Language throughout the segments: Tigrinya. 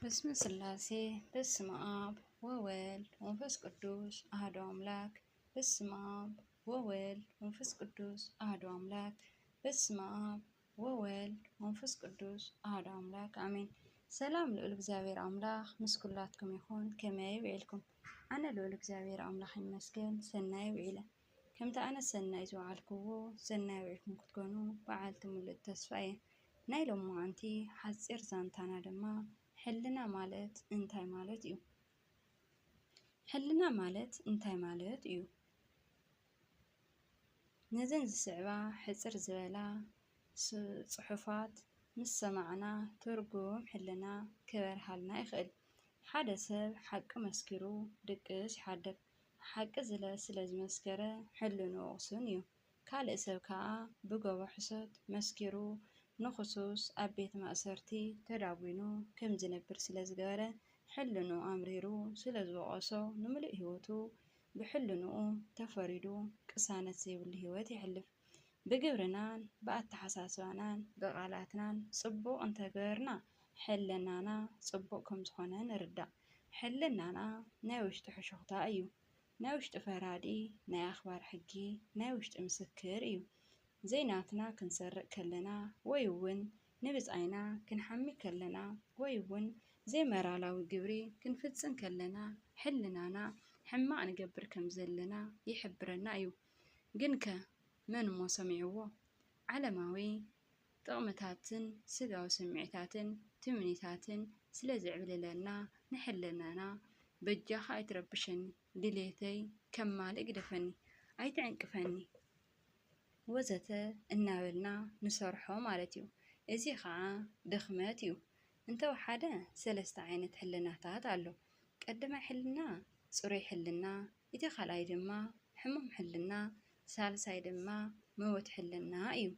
በስመ ስላሴ በስመ አብ ወወልድ ወመንፈስ ቅዱስ አሐዱ አምላክ። በስመ አብ ወወልድ ወመንፈስ ቅዱስ አሐዱ አምላክ። በስመ አብ ወወልድ ወመንፈስ ቅዱስ አሐዱ አምላክ አሜን። ሰላም ልዑል እግዚአብሔር አምላክ ምስ ኩላትኩም ይኹን። ከመይ ይውዕልኩም? ኣነ ልዑል እግዚአብሔር አምላክ ይመስገን ሰናይ ውዒለ። ከምቲ ኣነ ሰናይ ዝወዓልክዎ ሰናይ ውዒልኩም ክትኮኑ በዓልቲ ሙሉእ ተስፋ እየ። ናይ ሎማዓንቲ ሓፂር ዛንታና ድማ ሕልና ማለት እንታይ ማለት እዩ? ሕልና ማለት እንታይ ማለት እዩ? ነዘን ዝስዕባ ሕፅር ዝበላ ፅሑፋት ምስ ሰማዕና ትርጉም ሕልና ክበርሃልና ይኽእል። ሓደ ሰብ ሓቂ መስኪሩ ድቅስ ይሓድር። ሓቂ ስለ ዝመስከረ ሕልንኡ ውቕሱን እዩ። ካልእ ሰብ ከዓ ብገቦ ሕሶት መስኪሩ ንኽሱስ ኣብ ቤት ማእሰርቲ ተዳዊኑ ከም ዝነብር ስለ ዝገበረ ሕልንኡ ኣምሪሩ ስለ ዝወቐሶ ንምሉእ ሂወቱ ብሕልንኡ ተፈሪዱ ቅሳነት ዘይብሉ ሂወት ይሕልፍ። ብግብርናን ብኣተሓሳስባናን ብቓላትናን ፅቡቕ እንተገበርና ሕልናና ፅቡቕ ከም ዝኾነ ንርዳእ። ሕልናና ናይ ውሽጢ ሕሹኽታ እዩ። ናይ ውሽጢ ፈራዲ፣ ናይ ኣኽባር ሕጊ፣ ናይ ውሽጢ ምስክር እዩ። ዘይናትና ክንሰርቕ ከለና ወይ እውን ንብፃይና ክንሓሚ ከለና ወይ እውን ዘይመራላዊ ግብሪ ክንፍፅም ከለና ሕልናና ሕማቕ ንገብር ከም ዘለና ይሕብረና እዩ። ግን ከ መን እሞ ሰሚዕዎ? ዓለማዊ ጥቕምታትን ስጋዊ ስምዒታትን ትምኒታትን ስለ ዝዕብልለና ንሕልናና በጃኻ ኣይትረብሸኒ፣ ድሌተይ ከማልእ ግደፈኒ፣ ኣይትዕንቅፈኒ ወዘተ እናበልና ንሰርሖ ማለት እዩ። እዚ ከዓ ድኽመት እዩ። እንተወሓደ ሰለስተ ዓይነት ሕልናታት ኣሎ። ቀዳማይ ሕልና ፅሩይ ሕልና፣ እቲ ካልኣይ ድማ ሕሙም ሕልና፣ ሳልሳይ ድማ መወት ሕልና እዩ።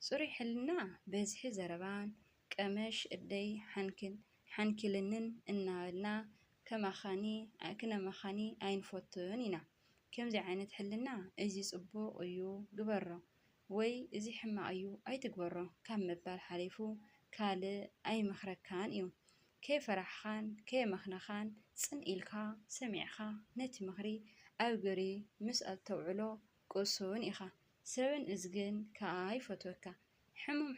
ፅሩይ ሕልና በዝሒ ዘረባን ቀመሽ እደይ ሓንኪልንን እናበልና ክነመኻኒ ኣይንፈቱን ኢና። ከምዚ ዓይነት ሕልና እዚ ፅቡቕ እዩ ግበሮ ወይ እዚ ሕማቕ እዩ ኣይትግበሮ ካብ ምባል ሓሊፉ ካልእ ኣይመኽረካን እዩ። ከይፈራሕኻን ከየመኽነኻን ፅን ኢልካ ሰሚዕኻ ነቲ ምኽሪ ኣብ ግብሪ ምስ እተውዕሎ ቁሱን ኢኻ። ሰብን እዝግን ከዓ ይፈትወካ። ሕሙም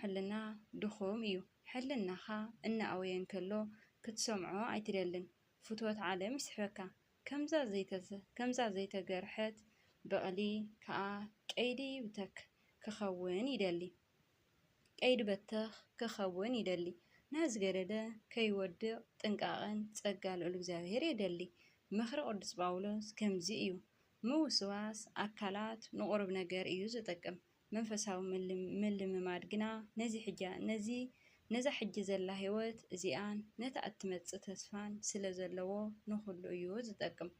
ሕልና ድኹም እዩ። ሕልናኻ እናኣወየ እንከሎ ክትሰምዖ ኣይትደልን። ፍትወት ዓለም ይስሕበካ። ከምዛ ዘይተገርሐት በቕሊ ከዓ ቀይዲ በተኽ ክኸውን ይደሊ። ናዝገደደ ከይወድቕ ጥንቃቐን ጸጋ ልዑል እግዚአብሔር የደሊ። ምኽሪ ቅዱስ ጳውሎስ ከምዚ እዩ። ምውስዋስ ኣካላት ንቑሩብ ነገር እዩ ዝጠቅም፣ መንፈሳዊ ምልምማድ ግና ነዛ ሕጂ ዘላ ህይወት እዚኣን ነታ እትመጽእ ተስፋን ስለ ዘለዎ ንኹሉ እዩ ዝጠቅም።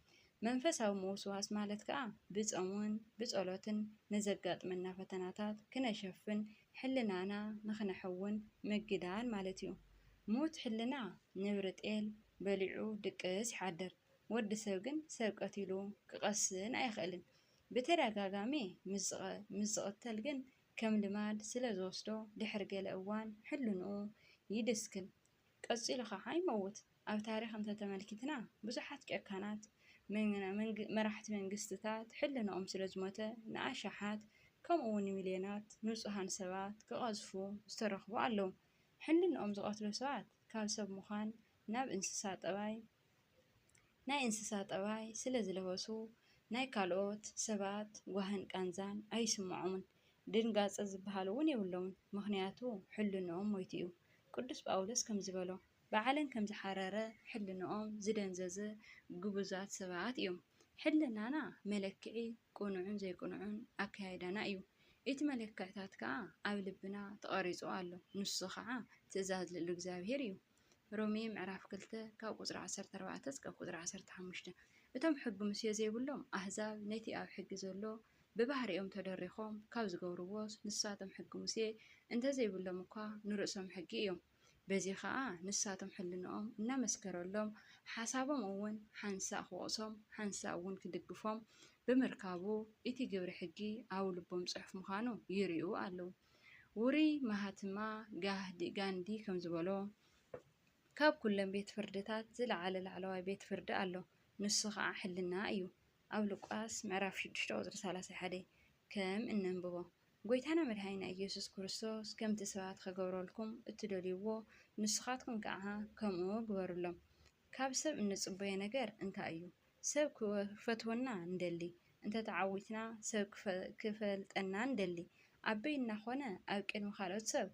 መንፈሳዊ ምውስዋስ ማለት ከዓ ብፆምን ብጸሎትን ነዘጋጥመና ፈተናታት ክነሸፍን ሕልናና ንኽነሕውን ምግዳን ማለት እዩ። ሙት ሕልና ንብሪ ጤል በሊዑ ድቅስ ይሓድር። ወዲ ሰብ ግን ሰብ ቀቲሉ ክቐስን ኣይኽእልን። ብተደጋጋሚ ምስ ዝቕተል ግን ከም ልማድ ስለ ዝወስዶ ድሕሪ ገለ እዋን ሕልንኡ ይድስክን፣ ቀፂሉ ከዓ ይመውት። ኣብ ታሪክ እንተተመልኪትና ብዙሓት ጨካናት መራሕቲ መንግስትታት ሕልንኦም ስለ ዝሞተ ንኣሽሓት ከምኡ እውን ሚልዮናት ንጹሃን ሰባት ክቐዝፉ ዝተረኽቡ ኣለዉ። ሕልንኦም ዝቐትሉ ሰባት ካብ ሰብ ምዃን ናብ ናይ እንስሳ ጠባይ ስለ ዝለበሱ ናይ ካልኦት ሰባት ጓህን ቃንዛን ኣይስምዖምን። ድንጋፀ ዝበሃል እውን የብሎምን። ምክንያቱ ሕልንኦም ሞይቱ እዩ። ቅዱስ ጳውሎስ ከም ዝበሎ ብዓለም ከም ዝሓረረ ሕልንኦም ዝደንዘዘ ግቡዛት ሰባት እዮም። ሕልናና መለክዒ ቁኑዕን ዘይቁኑዕን ኣካያይዳና እዩ። እቲ መለክዕታት ከዓ ኣብ ልብና ተቐሪጹ ኣሎ። ንሱ ከዓ ትእዛዝ ልዑል እግዚአብሔር እዩ። ሮሜ ምዕራፍ 2 ካብ ቁፅሪ 14 እስካብ ቁፅሪ 15 እቶም ሕጊ ሙሴ ዘይብሎም ኣህዛብ ነቲ ኣብ ሕጊ ዘሎ ብባህሪኦም ተደሪኾም ካብ ዝገብርዎስ ንሳቶም ሕጊ ሙሴ እንተዘይብሎም እኳ ንርእሶም ሕጊ እዮም። በዚ ከዓ ንሳቶም ሕልንኦም እናመስከረሎም ሓሳቦም እውን ሓንሳእ ክወቕሶም ሓንሳእ እውን ክድግፎም ብምርካቡ እቲ ግብሪ ሕጊ ኣብ ልቦም ፅሑፍ ምዃኑ ይርዩ ኣለዉ። ውሩይ ማሃትማ ጋንዲ ከም ዝበሎ ካብ ኩሎም ቤት ፍርድታት ዝለዓለ ላዕለዋይ ቤት ፍርዲ ኣሎ ንሱ ከዓ ሕልና እዩ። ኣብ ሉቃስ ምዕራፍ 6 ቁፅሪ 31 ከም እንንብቦ ጎይታና መድሃኒና ኢየሱስ ክርስቶስ ከምቲ ሰባት ከገብረልኩም እትደልይዎ ንስኻትኩም ከዓ ከምኡ ግበሩሎም። ካብ ሰብ እንጽበዮ ነገር እንታይ እዩ? ሰብ ክፈትወና እንደሊ እንተተዓዊትና ሰብ ክፈልጠና እንደሊ ዓበይና ኮነ ኣብ ቅድሚ ካልኦት ሰብ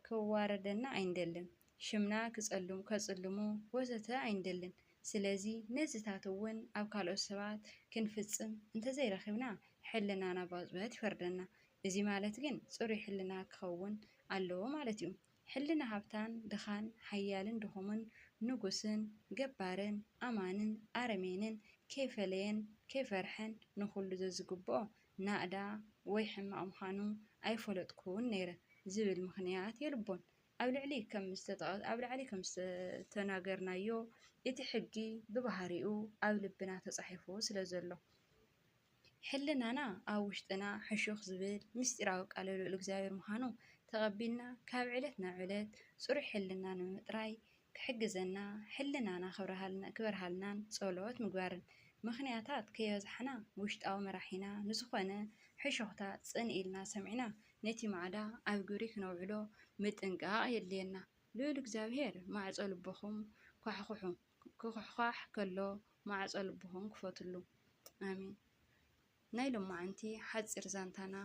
ከዋረደና ኣይንደልን ሽምና ከጽልሙ ወዘተ ኣይንደልን። ስለዚ ነዚታት እውን ኣብ ካልኦት ሰባት ክንፍጽም እንተዘይረኺብና ሕልናና ባፅበት ይፈርደና። እዚ ማለት ግን ጽሩይ ሕልና ክኸውን ኣለዎ ማለት እዩ። ሕልና ሃብታን ድኻን ሓያልን ድኹምን ንጉስን ገባርን ኣማንን ኣረሜንን ከይፈለየን ከይፈርሐን ንኹሉ ዘዝግብኦ ናእዳ ወይ ሕማቕ ምዃኑ ኣይፈለጥኩን ነይረ ዝብል ምክንያት የልቦን። ኣብ ላዕሊ ከም ዝተናገርናዮ እቲ ሕጊ ብባህሪኡ ኣብ ልብና ተጻሒፉ ስለ ዘሎ ሕልናና ኣብ ውሽጥና ሕሹኽ ዝብል ምስጢራዊ ቃል ልዑል እግዚኣብሔር ምዃኑ ተቐቢልና ካብ ዕለት ናብ ዕለት ጽሩይ ሕልና ንምጥራይ ክሕግዘና ሕልናና ክበርሃልናን ጸሎት ምግባርን ምክንያታት ከየብዛሕና ውሽጣዊ መራሒና ንዝኾነ ሕሾኽታ ጽንኢልና ሰሚዕና ነቲ ማዕዳ ኣብ ግብሪ ክነውዕሎ ምጥንቃቕ የድልየና። ልዑል እግዚኣብሔር ማዕጾ ልብኹም ክኹሕኳሕ ከሎ ማዕጾ ልብኹም ክፈትሉ። ኣሜን። ናይ ሎማዓንቲ ሓፂር ዛንታና